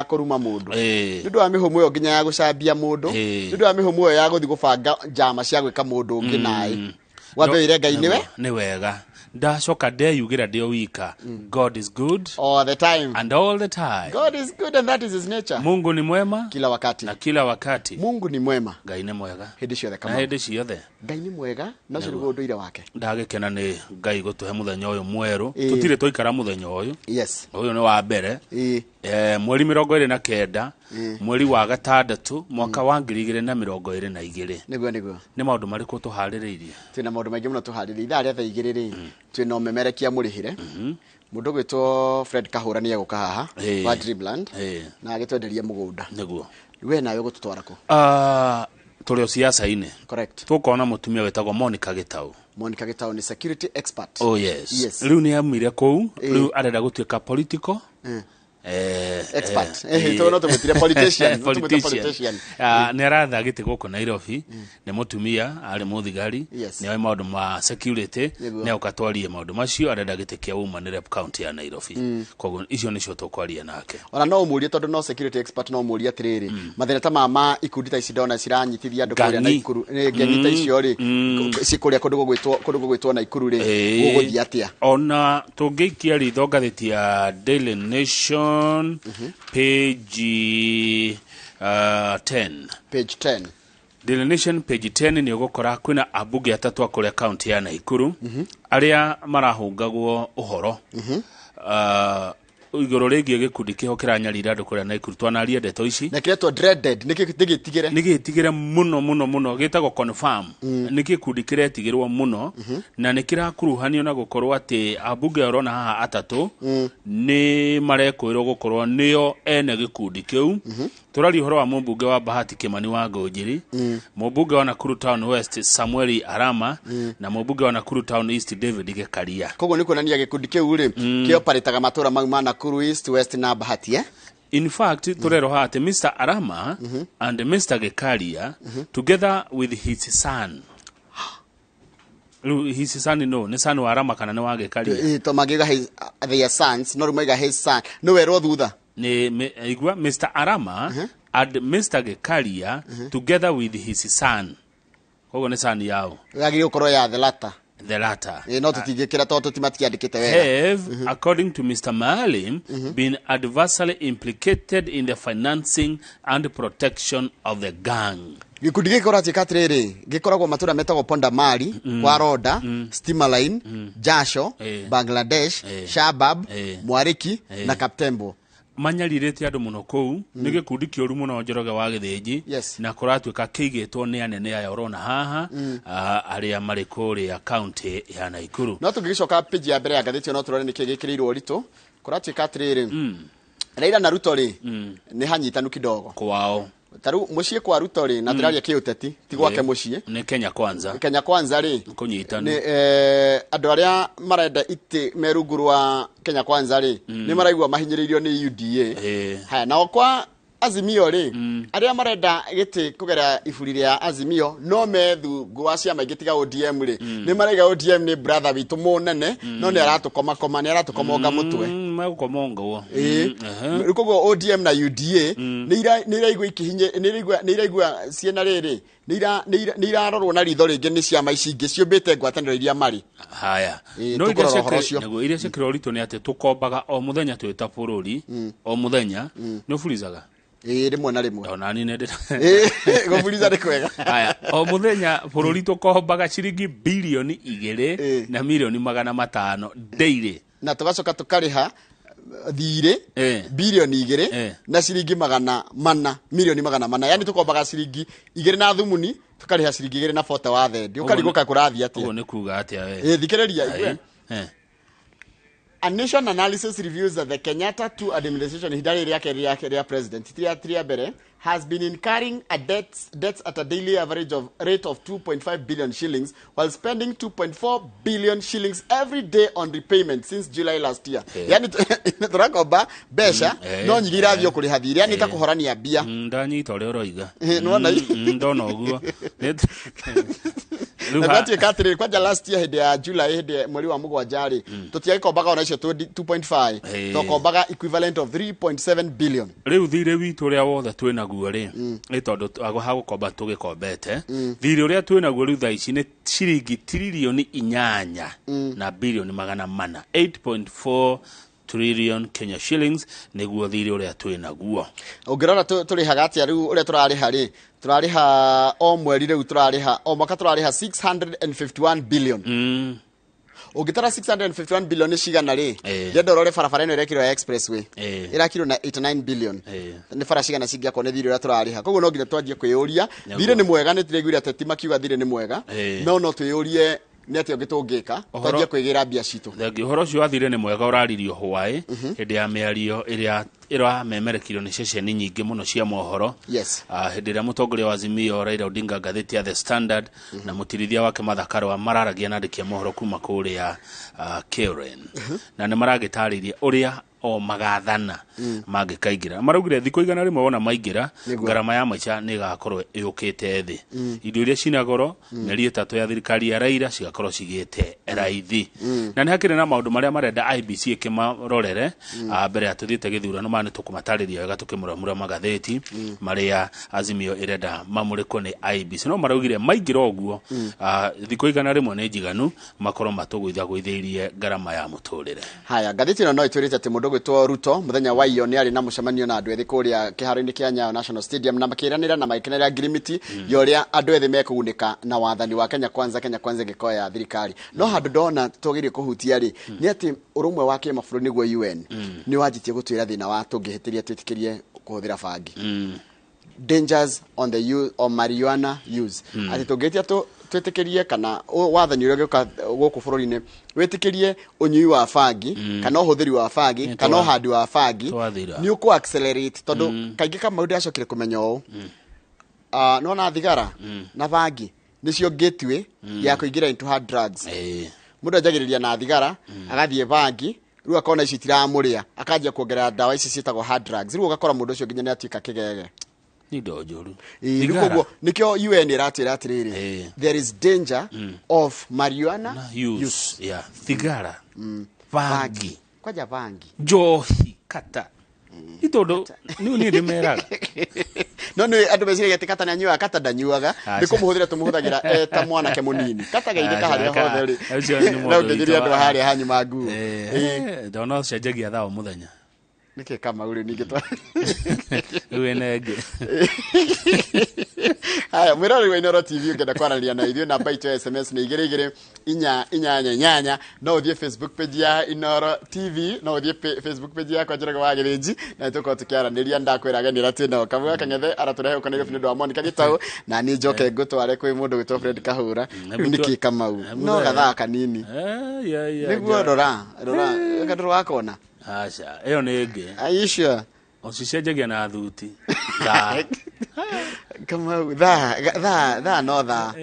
kuruma mundu ndu wa mihumu yo nginya ya gucambia mundu ndu wa mihumu yo ya guthi gubanga njama cia gwika mundu ungi nai wabeire Ngai ni wega ndacoka ndeyugira ndio wika God is good all the time and all the time. God is good and that is his nature. Mungu ni mwema kila wakati na kila wakati. Mungu ni mwema. Ngai ni mwega hindi ciothe kama na hindi ciothe. Ngai ni mwega na cirugo nduire wake. Ndagikena ni Ngai gutuhe muthenya uyu mweru tutire toikara muthenya uyu. Yes. Uyu ni wa mbere mweri 29 mweri wa gatandatu mwaka wa 2022. Niguo ni maundu mariku tuhaririirie. Twina maundu maingi muno tuhaririirie thaa thaa igiriri twina umemerekia murihire mundu gwitwo Fred Kahura ni eguka haha wa Dreamland na agitwenderia mugunda. Niguo we nayo gututwara ku tuli siasa ine. Correct. Tukona mutumia wetagwo Monica Gitau. Monica Gitau ni security expert. Oh yes. Riu ni amire kou riu arenda gutuika political expert no tumutire politician ni aratha giti guku Nairobi ni mutumia ari muthigari ni wa maundu ma security ni ukatwarie maundu macio arenda giti kia woman rep county ya Nairobi koguo icio nicio tukwaria nake ona no umurie tondu no security expert no umurie atiriri mathina ta mama ikundi ta icidona ciranyitithia andu kuria na ikuru ngeni ta icio ri cikuria kundu gwitwo na ikuru ri guguthia atia ona tungiikia ritho ngathiti ya Daily Nation page 10. Page 10. Daily Nation page 10 ni ugukora kwina abunge atatu akuria county ya Naikuru aria marahungagwo uhoro igoro rigi gikundi kiho kiranyarira andu kuria Naikuru twanaria ndeto ici na kiretwo dreaded nigitigire muno gitagwo confirm nikikundi kiretigirwo muno na nikirakuruhanio na gukorwo ati abunge orona haha atatu ni marekwirwo gukorwo nio ene gikundi kiu turari horo wa mubunge wa Bahati Kimani wa Ngonjiri mubunge wa Nakuru Town West Samuel Arama na mubunge wa Nakuru Town East David Gekaria. Koguo nikonania gikundi kiu ri kioparetaga matura mau ma Nakuru East West na Bahati In fact turero hate Mr Arama and Mr Gekaria together with his son. His son ni son wa Arama kana ni wa Gekaria to magiga their sons no rumaiga his son no wero thutha ni igwa Mr Arama and Mr Gekaria together with his son. Kogo ni son yao gagi ukoro ya the latter no tutigikira to timatiandikite wega have according to Mr Maalim been adversely implicated in the financing and protection of the gang. Gikundi gikora tikatrere gikoragwo matura metagwo Ponda Mali kwa Roda Steamer Line Jasho Bangladesh Shabab Mwariki na Kaptembo manyarirete andu muno kou ni gikundi kioru muno Njoroge wa Githiji na kuratuika kiigitwo ni anene ya orona haha aria mari kuri ya county ya Naikuru. No tungicoka page ya mbere ya gatheti no turore ni kigikirirwo rito kuratuika atiriri Raila na Ruto ri ni hanyitanu kidogo kwao taru mucie kwa Ruto ri na tiraria kiuteti ti gwake mucie ni Kenya kwanza ri kunyitanu ni andu aria marenda ite merunguru wa Kenya kwanza ri ni maraigwa mahinyiririo ni UDA haya na kwa Azimio ri aria marenda giti kugera iburi ria Azimio no methu gwacia maigitiga ODM ri ni maraiga ODM ni brother witu munene no ni aratukoma ni aratukomonga mutwe magukomongo koguo ODM na UDA ni iraigwa ikihinye ni iraigwa ciena riri ni irarorwo na ritho ringi ni ciama ici ingi ciumbite ngwataniro iria mari haya no iria cikiro rito ni ati tukombaga o muthenya twita bururi o muthenya no furizaga rimwe na rimwe ona ni nende gofuriza ni kwega haya o muthenya bururi tukombaga ciringi bilioni 2 na milioni 500 daily na tugacoka tukariha thire bilioni 2 na ciringi 400 milioni 400 yani tukombaga ciringi 2 na thumuni tukariha ciringi 2 na 40 wa thendi ukariguka kurathi atia ugo ni kuga atia we thikiriria A nation analysis reveals that the Kenyatta II administration hidari ya president Tria Bere has been incurring a debts at a daily average of rate of 2.5 billion shillings while spending 2.4 billion shillings every day on repayment since July last year. Yani turakomba besha no nyigira thio kuri hathiri yani ta kuhorania bia ndanyita uri oroiga no na ndona uguo na bati katri kwa last year hede ya July hede mwezi wa mugwanja tutia kombaga ona icio 2.5 to kombaga equivalent of 3.7 billion riu thire witu ria wothe twina guo ri ni tondu ha gukomba tugikombete thire uria twina guo riu thaici ni ciringi trilioni 8 na bilioni 400 8.4 trillion Kenya shillings niguo thiri uria twina guo ungirona turihaga atia riu uria turariha ri turariha o mweri riu turariha o mwaka turariha 651 billion ugitara 651 billion ni cigana ri ndendo rore barabara ino irekirwo ya expressway irakirwo na 89 billion ni bara cigana cingia kone thiri uria turariha koguo no nginya twanjie kwiyuria thiri ni mwega ni tiregwira tetima kiuga thiri ni mwega no twiyurie ni ati ogitungika twanjie kwigira mbia citu thangi uhoro ucio wathire ni mwega uraririo hwai hindi ya miario iria memerekirwo ni ceceni nyingi muno cia mohoro hindi ria mutongoria wa Azimio Raila Odinga ngatheti ya The Standard na mutirithia wake Mathakarwa mararagia na ndikia mohoro kuma kuria Karen na ni maragitariria uria o magathana mangikaingira maraugire thiko igana rimwe wona maingira garama ya maica ni gakorwo yukite thi indo iria cina goro meri 3 ya thirikari ya Raila cigakorwo cigite raithi na ni hakire na maundu maria marenda IBC ikimarorere mbere atuthiite githurano mane tukumatariria wega tukimuramura magatheti maria Azimio irenda mamurikwo ni IBC no maraugire maingira oguo thiko igana rimwe ni njiganu makorwo matugwithagwithirie garama ya muturire haya gatheti no iturite ati mundu gwitwo Ruto muthenya wa iyo ni ari na mucemanio na andu ethi kuria kiharo-ini kia Nyayo National Stadium na makiranira na maikeneria girimiti yoria andu ethi mekugunika na wathani wa Kenya Kwanza ngikoya thirikari no handu ndona tugirie kuhutia ri ni ati urumwe wa kimaburu niguo UN ni wajitie gutwira thina wa tungihitiria twitikirie kuhuthira bangi dangers on the use of marijuana use ati tungitia twitikirie kana wathani uria gioka guku bururi-ini witikirie unyui wa bangi kana uhuthiri wa bangi kana uhandi wa bangi ni uku accelerate tondu kaingi kama undu acokire kumenya u no na thigara na bangi nicio gateway ya kuingira into hard drugs mundu ajagiriria na thigara agathie bangi riu akona ici tiramuria akanjia kuongerera dawa ici cietagwo hard drugs riu ugakora mundu ucio nginya ni atuika kigege ni dojoru niguo nikio UN iratwira atiriri there is danger of marijuana use thigara bangi kwaja bangi njohi kata itondo ni ndimeraga no ni andu meciria ati kata na nyua kata ndanyuaga ndikumuhuthira tumuhuthagira ta mwana ke munini kata gaithika haria hothe ri no ngiria andu haria hanyuma nguo ndona cenjagia thao muthenya nike kama uri ningitwa wenege haya mwirori wa Inoro TV ungenda kwararia na ithio namba itu SMS ni 2288 no uthie Facebook page ya Inoro TV no uthie Facebook page ya kwa Njoroge wa Githinji na tuko tukiaraniria ndakwiraga ni ratino kamwe kangethe araturehe ukanire findu wa Monica Gitau na ni njoke ngutware kwi mundu gwitwo Fred Kahura niki kama u no gathaa kanini niguo rora kadro wakona acha eyo nege aisha osicejagia na thuti kama dha no dha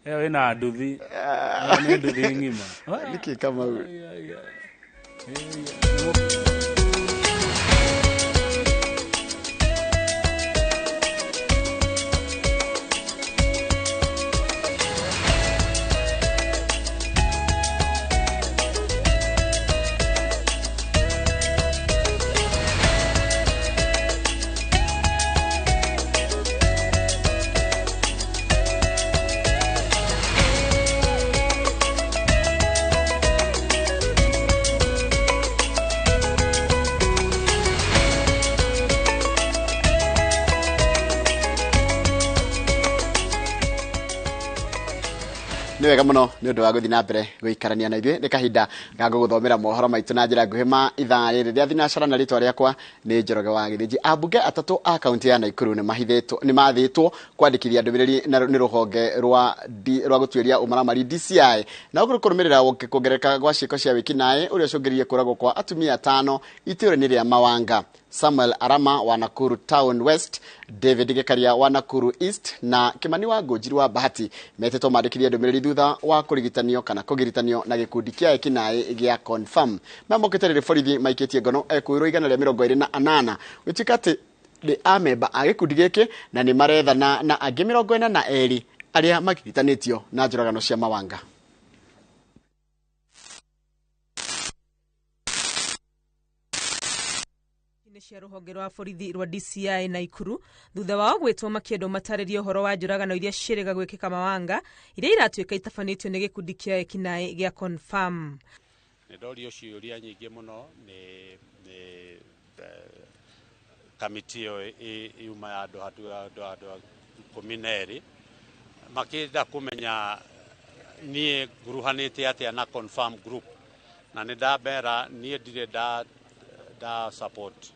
eyo ina nduthi ni nduthi ngima niki kama ni wega muno ni undu wa guthi na mbere guikarania na ithuĩ ni kahinda ga guguthomera mohoro maitu na njira nguhi ma ithaa rĩrĩ rĩa thinacara na ritwa rĩakwa ni Njoroge wa Githinji. Ambunge atatu a kaunti ya Naikuru ni mathĩtwo kwandĩkithia ndũmĩrĩri ni ruhonge rwa gutuĩria umaramari DCI na kũrũmĩrĩra kuongereka gwa ciĩko cia wĩkinaĩ ũrĩa ũcũngĩrĩirie kũragwo kwa atumia 5 itũũra-inĩ rĩa Mawanga. Samuel Arama wa Nakuru Town West, David Gekaria wa Nakuru East na Kimani wa Ngũnjiri wa Bahati metetwo mandĩkithia ndũmĩrĩri thutha wa kũrigitanio kana kũgiritanio na gĩkundi kĩa ekinaĩ gĩa Confirm. Mamokĩte rĩrĩ borithi maikĩtie ngono ekwĩrwo igana rĩa 28 gũtuĩka atĩ nĩ amemba a gĩkundi gĩkĩ na nĩ marethana na angĩ 42 aria magitanitio na njoragano cia mawanga. cia ruhonge rwa borithi rwa DCI Naikuru thutha wao gwitwo makiendo mataririe uhoro wa njuragano iria cirega gwikika mawanga iria iratuika itafanitio ni gikundi kia ekinae gia Confirm. Nidorio ciuria nyingi muno ni kamiti yuma ya andu kumineri makida kumenya nie guruhanite atia na Confirm group na nidabera nie dire da support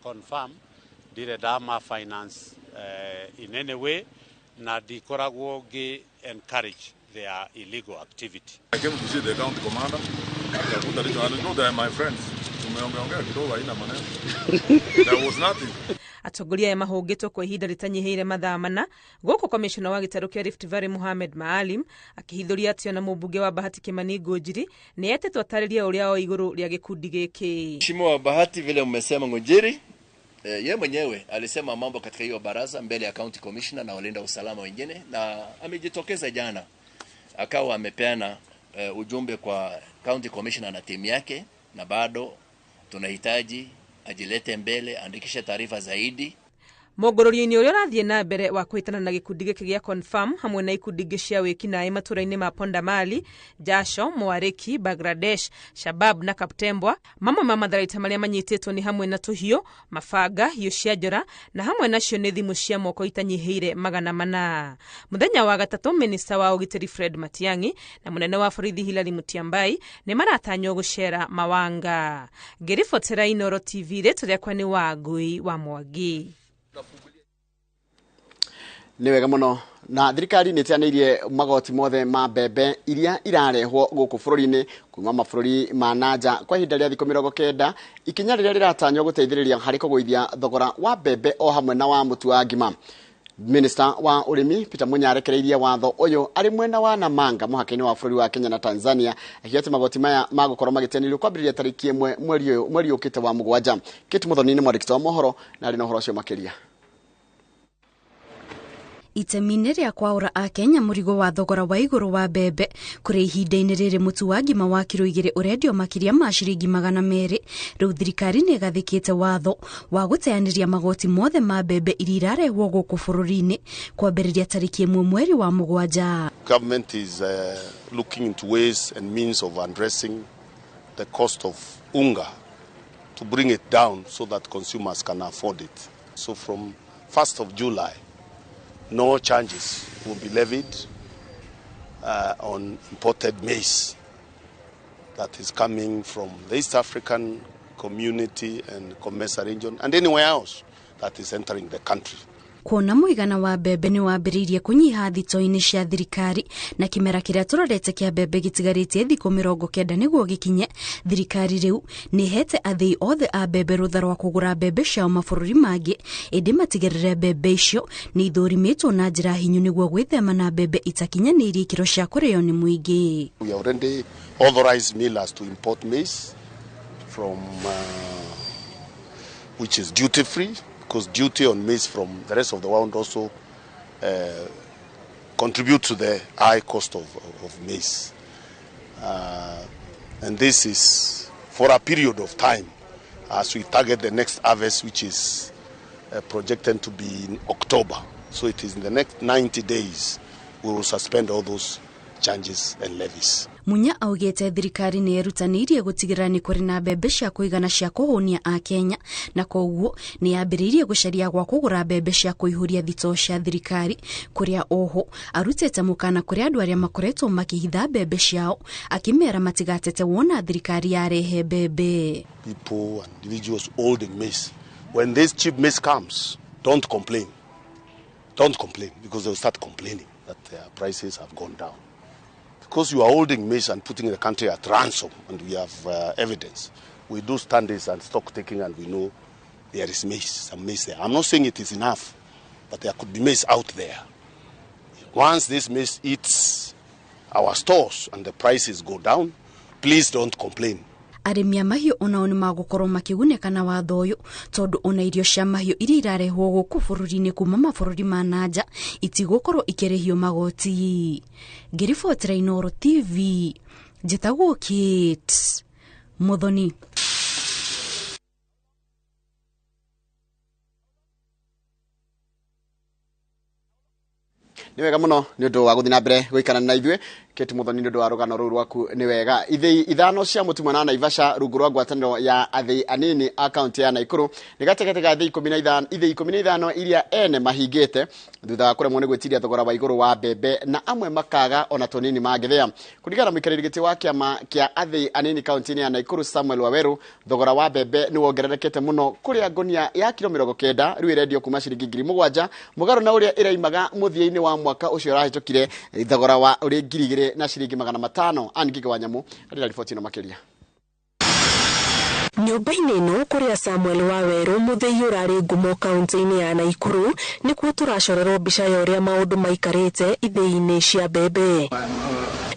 Confirm dire dama finance in any way na dikoragwo ge encourage their illegal activity. I came to see the county commander. I know they are my friends. There was nothing. Atongoria ya mahungitwo kwa ihinda ritanyiheire mathaa mana guko commissioner wa gitaro kia Rift Valley Mohamed Maalim akihithuria atio na mubunge wa Bahati Kimani Ngunjiri ni etetwo atariria uria o iguru ria gikundi giki. Mheshimiwa Bahati vile umesema Ngunjiri yeye mwenyewe alisema mambo katika hiyo baraza mbele ya county commissioner na walinda usalama wengine, na amejitokeza jana akawa amepeana ujumbe kwa county commissioner na timu yake, na bado tunahitaji ajilete mbele andikishe taarifa zaidi. Mogorori-ini uria rathie na mbere wa kuhitana na gikundi giki gia Confirm hamwe na ikundi ingi cia wikinae matura-ini ma Pondamali, Jasho, Mwariki, Bangladesh, Shabab na Kaptembwa. Mamwe ma matharaita maria manyititwo ni hamwe na tuhio, mabanga, hiũ cia njora na hamwe nacio ni thimu cia moko itanyiheire 400. Muthenya wa gatatu minister wa ugitiri Fred Matiang'i na munene wa borithi Hilary Mutyambai ni maratanywo gucera mawanga. Ngiribotera Inooro TV retu riakwa ni Wangui wa Mwangi. Ni wega muno na thirikari ni tianirie magoti mothe ma mbembe iria irarehwo guku bururi-ini kuma mabũrũri ma nanja kwa ihinda rĩa thikũ 90 ikinya rĩrĩa rĩratanywo guteithĩrĩria harĩ kũgũithia thogora wa mbembe o hamwe na wa mũtu wa ngima. Minister wa urimi Peter Munya arekereirie watho uyu ari mwena wa Namanga muhaka-ini wa bũrũri wa Kenya na Tanzania akiati magoti maya magukorwo magitenirwo kwambĩrĩria tarĩki 1 mweri ukite wa mugwanja. Kate Muthoni ni mwandĩki wa mohoro na ari na uhoro ucio makiria. Itemi-inĩ rĩa kwaũra a Kenya mũrigo wa thogora wa igũrũ wa mbembe kũrĩ ihinda-inĩ rĩrĩ mũtu wa ngima wa kiro 2 ũrendio makĩria ma ciringi 200, rĩu thirikari nĩ ĩgathĩkĩte watho wa gũteanĩria magoti mothe ma mbembe iria irarehwo gũkũ bũrũri-inĩ kwambĩrĩria tarĩki 1 mweri wa mugwanja. Government is looking into ways and means of addressing the cost of unga to bring it down so that consumers can afford it. So from 1st of July, no charges will be levied on imported maize that is coming from the East African community and Comesa region and anywhere else that is entering the country. Kuona muigana wa mbembe ni wambĩrĩirie kũnyiha thito-inĩ cia thirikari na kimera kĩrĩa tũrorete kĩa mbembe gĩtigarĩtie thikũ 90 nĩguo gĩkinye, thirikari rĩu nĩ hete athĩi othe a mbembe rũtha rwa kũgũra mbembe ciao mabũrũri mangĩ, ĩndĩ matigĩrĩre mbembe icio nĩ ithũrimĩtwo na njĩra hinyu nĩguo gwĩthema na mbembe itakinyanĩirie ikĩro cia kũrĩo nĩ mũingĩ. We already authorized millers to import maize from which is duty free, because duty on maize from the rest of the world also contribute to the high cost of maize. And this is for a period of time as we target the next harvest, which is projected to be in October. So it is in the next 90 days we will suspend all those charges and levies. Munya augete thirikari nĩ yerutanĩirie gũtigĩrĩra nĩ kũrĩ na mbembe cia kũigana cia kũhũnia a Kenya, na koguo nĩ yambĩrĩirie gũcaria gwa kũgũra mbembe cia kũihũria thito cia thirikari, kũrĩa oho arutĩte mũkana kũrĩ andũ arĩa makoretwo makĩhitha mbembe ciao, akĩmera matigatete wona thirikari yarehe mbembe. People and individuals holding maize, when this cheap maize comes, don't complain. Don't complain, because they'll start complaining that their prices have gone down. Because you are holding maize and putting the country at ransom, and we have evidence. We do standards and stock taking, and we know there is maize, some maize there. I'm not saying it is enough, but there could be maize out there. Once this maize eats our stores and the prices go down, please don't complain. arĩmi a mahiũ onao nĩ magũkorwo makĩgunĩka na watho ũyũ tondũ ona irio cia mahiũ iria irarehwo gũkũ bũrũri-inĩ kuma mabũrũri ma nanja itigũkorwo ikĩrĩhio magoti. Ngĩribotera Inooro TV, njĩtagwo Kate Muthoni. Ni wega muno ni undu wa guthii na mbere guikana na ithue Kate Muthoni ni undu wa rugano ruru rwaku ni wega. Ithei ithano cia mutumwa na Naivasha rungu rwa ngwataniro ya athei anini akaunti ya Naikuru ni gategete ga thei 15 iria ene mahingite thutha wa kuremwo ni gwitiria thogora wa iguru wa mbembe na amwe makaga ona tonini magithia. Kuringana muikariri giti wa kiama kia athei anini kaunti ya Naikuru Samuel Waweru, thogora wa mbembe ni wongererekete muno kuria ngonia ya kilo 90 riu irendio kuma ciringi 7,000 mugaru na uria iraimaga muthia-ini wa mwaka ucio urahitũkire thogora wa uri 2,000 na ciringi 500. Angige Wanyamu arĩ riboti ino makiria. Nyũmba-inĩ ĩno kũrĩa Samuel Waweru mũthei ũrarĩ ngumo kaunti-inĩ ya Naikuru nĩkuo tũracorerwo mbica ya ũrĩa maũndũ maikarĩte ithei-inĩ cia mbembe.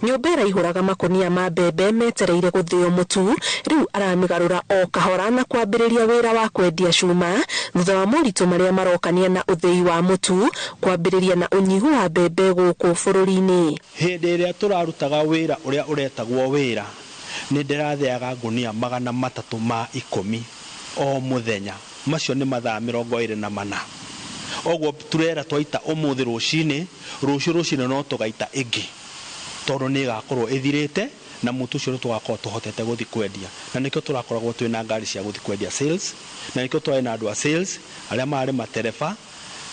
Nyũmba ĩraihũraga makonia ma mbembe metereire gũthĩo mũtu, rĩu aramigarũra o kahora na kwambĩrĩria wĩra wa kwendia cuma thutha wa moritũ marĩa marokania na ũthĩi wa mũtu kwambĩrĩria na ũnyihu wa mbembe gũkũ bũrũri-inĩ. Hĩndĩ ĩrĩa tũrarutaga wĩra ũrĩa ũretagwo wĩra nĩ ndĩratheaga ngunia 310 o mũthenya, macio nĩ mathaa 24. Oguo turera twaita ũmũthĩ rũciinĩ no tũgaita ĩngĩ tondũ nĩ ĩgakorwo ĩthirĩte na mũtu ũcio tũgakorwo tũhotete gũthi kwendia, na nĩkĩo tũrakoragwo twĩna ngari cia gũthi kwendia sales, na nĩkĩo twarĩ na andũ a sales arĩa marĩ matereba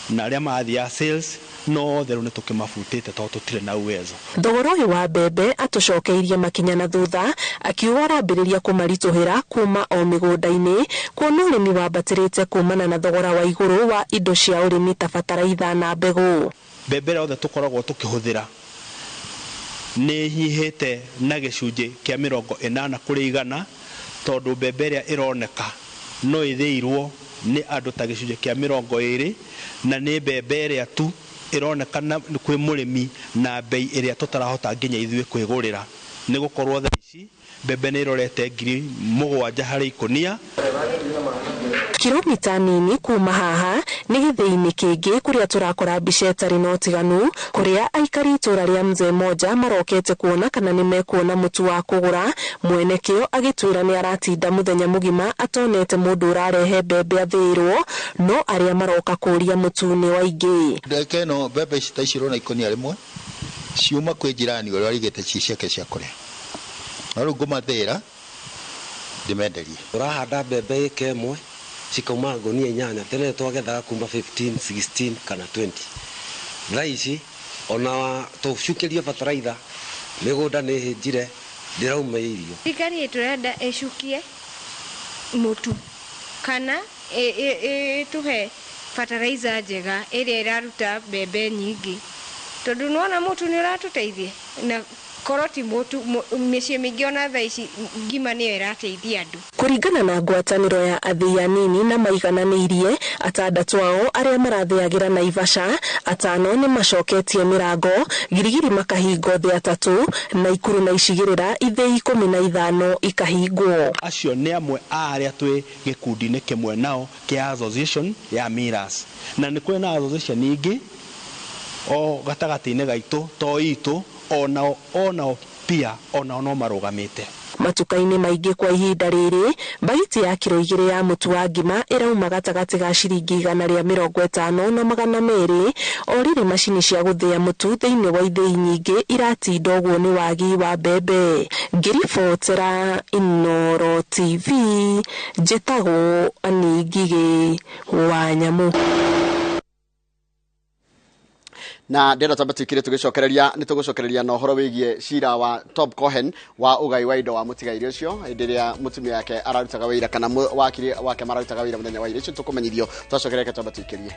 na arĩa mathia sales no theru nĩ tũkĩmabutĩte tondũ tũtirĩ na uwezo. Thogora ũyũ wa mbembe atũcokeirie makinya na thutha akiuga arambĩrĩria kũmaritũhĩra kuma o mĩgũnda-inĩ kuona ũrĩmi wambatĩrĩte kumana na thogora wa igũrũ wa indo cia ũrĩmi ta bataraitha na mbegũ. Mbembe yothe tũkoragwo tũkĩhũthĩra nĩ hihĩte na gĩcunjĩ kĩa 80 kũrĩ 100 tondũ mbembe ĩrĩa ĩroneka no ĩthĩirwo nĩ andũ ta gĩcunjĩ kĩa 20 na nĩ mbembe ĩrĩa tu ironeka kwĩ mũrĩmi na bei ĩrĩa tũtarahota nginya ithuĩ kwĩgũrĩra nĩ gũkorwo thaa ici mbembe nĩ irorete 7,000 harĩ ikonia. Kilomita nini kuma haha nĩ gĩthĩi-inĩ kĩngĩ kũrĩa tũrakora mbica ĩtarĩ na ũtiganu kũrĩa aikari itũra rĩa Mzee Moja marokete kuona kana nĩ mekuona mũtu wa kũgũra, mwene kĩo agĩtwĩra nĩ aratinda mũthenya mũgima atonete mũndũ ũrarehe mbembe athĩirwo, no arĩa maroka kũria mũtu nĩ waingĩ. Ndeke no mbembe ici ta icirwo na ikonia rĩmwe ciuma kwĩ jirani ũrĩa arigĩte ciake cia kũrĩa, na rĩu ngũmathĩra ndĩmenderie. Tũrahanda mbembe ĩka ĩmwe cikauma ngonia 8, tene twagethaga kuma 15, 16 kana 20. Thaa ici ona tũcukĩrie bataraitha mĩgũnda nĩ hĩnjire ndĩrauma irio. Thirikari ĩtũrenda ĩcukie mũtu kana ĩtũhe bataraitha njega ĩrĩa ĩraruta mbembe nyingĩ, tondũ nona mũtu nĩ ũratũteithia na koroti mũtu mĩciĩ mĩingĩ ona thaa ici ngima nĩyo ĩrateithia andũ. Kũringana na ngwatanĩro ya athei anini na maigananĩirie, 6 ao arĩa marathĩagĩra Naivasha, 5 nĩ macoketie mĩrango, girigiri makahingo thĩ 3, Naikuru na icigĩrĩra ithei 15 ikahingwo. Acio nĩ amwe a arĩa twĩ gĩkundi-inĩ kĩmwe nao kĩa association ya Miras, na nĩ kwĩ na association ingĩ o gatagatĩ-inĩ gaitũ to itũ onao pia onao no marũgamĩte. Matuka-inĩ maingĩ kwa ihinda rĩrĩ bagiti ya kilo 2 ya mũtu wa ngima ĩrauma gatagatĩ ga ciringi 150 na 200, o rĩrĩ macini cia gũthĩa mũtu thĩinĩ wa ithĩi nyingĩ iratinda ũguo nĩ wagi wa mbembe. Ngĩribotera Inooro TV, njĩtagwo Ngige Wanyamu. Na ndĩrenda twambe twĩkire tũgĩcokereria na ũhoro wĩgiĩ cira wa Top Cohen wa ũgai wa indo wa mũtigairĩ ũcio hĩndĩ ĩrĩa mũtumia yake ararutaga wĩra kana wakiri wake mararutaga wĩra mũthenya wa ira. Icio tũkũmenyithio twacokereria twambe twĩkĩrie.